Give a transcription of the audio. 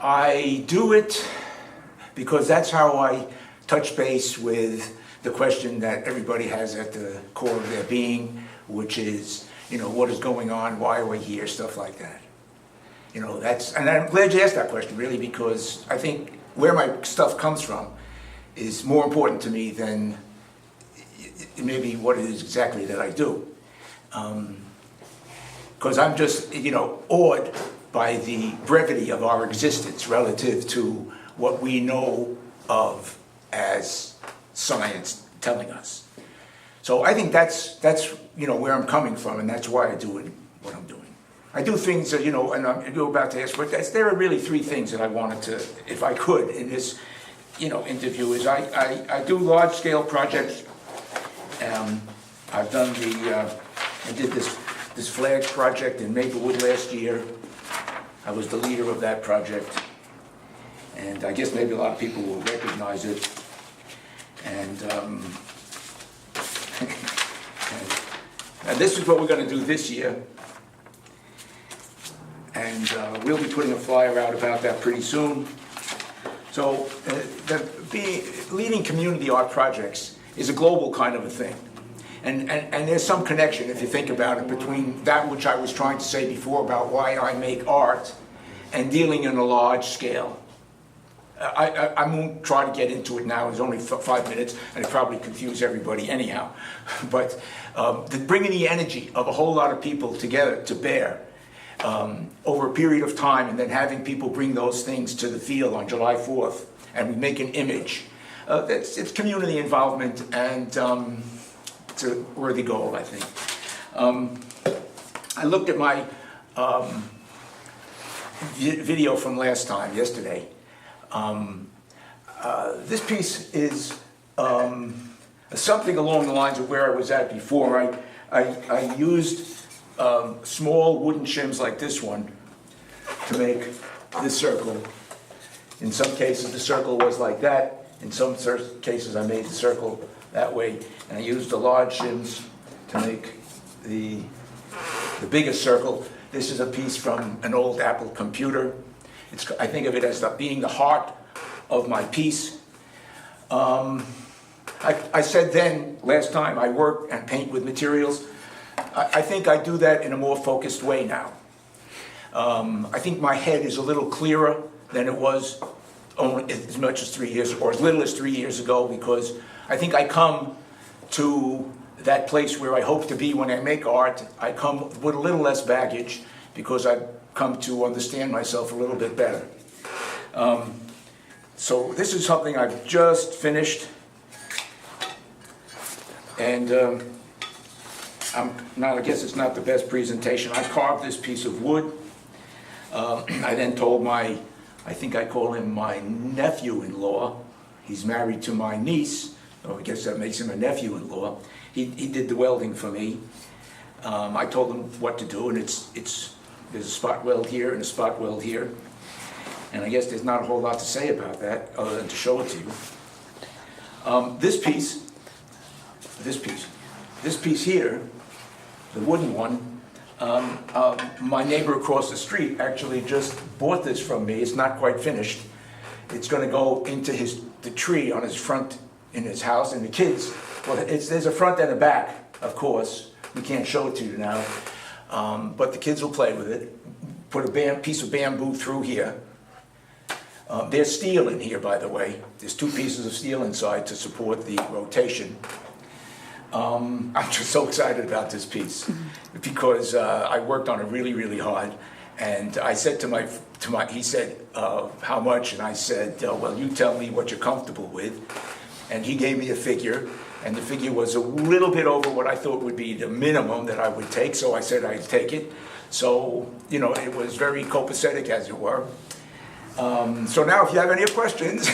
I do it because that's how I touch base with the question that everybody has at the core of their being, which is, what is going on, why are we here, stuff like that. And I'm glad you asked that question, really, because I think where my stuff comes from is more important to me than maybe what it is exactly that I do. Because I'm just, awed by the brevity of our existence relative to what we know of as science telling us. So I think that's where I'm coming from, and that's why I do it, what I'm doing. I do things that, and you're about to ask, but there are really three things that I wanted to, if I could, in this, interview, is I do large-scale projects. I've done I did this flag project in Maplewood last year. I was the leader of that project, and I guess maybe a lot of people will recognize it. And and this is what we're going to do this year. And we'll be putting a flyer out about that pretty soon. So leading community art projects is a global kind of a thing. And there's some connection, if you think about it, between that which I was trying to say before about why I make art and dealing in a large scale. I won't try to get into it now. It's only 5 minutes, and it probably confuse everybody anyhow. But bringing the energy of a whole lot of people together to bear over a period of time, and then having people bring those things to the field on July 4th, and we make an image. It's community involvement, and it's a worthy goal, I think. I looked at my video from last time, yesterday. This piece is something along the lines of where I was at before. I used small wooden shims like this one to make this circle. In some cases the circle was like that. In some cases I made the circle that way. And I used the large shims to make the biggest circle. This is a piece from an old Apple computer. I think of it as being the heart of my piece. I said then, last time, I work and paint with materials. I think I do that in a more focused way now. I think my head is a little clearer than it was only as much as 3 years, or as little as 3 years ago, because I think I come to that place where I hope to be when I make art. I come with a little less baggage because I've come to understand myself a little bit better. So this is something I've just finished, and I guess it's not the best presentation. I carved this piece of wood. I then told I think I call him my nephew-in-law. He's married to my niece, so I guess that makes him a nephew-in-law. He did the welding for me. I told him what to do, and there's a spot weld here and a spot weld here. And I guess there's not a whole lot to say about that other than to show it to you. This piece here, the wooden one, my neighbor across the street actually just bought this from me. It's not quite finished. It's going to go into the tree on his front in his house, and the kids, there's a front and a back, of course. We can't show it to you now, but the kids will play with it. Put a piece of bamboo through here. There's steel in here, by the way. There's 2 pieces of steel inside to support the rotation. I'm just so excited about this piece because I worked on it really, really hard. And I said he said, how much? And I said, well, you tell me what you're comfortable with. And he gave me a figure, and the figure was a little bit over what I thought would be the minimum that I would take, so I said I'd take it. So, it was very copacetic, as it were. So now if you have any questions,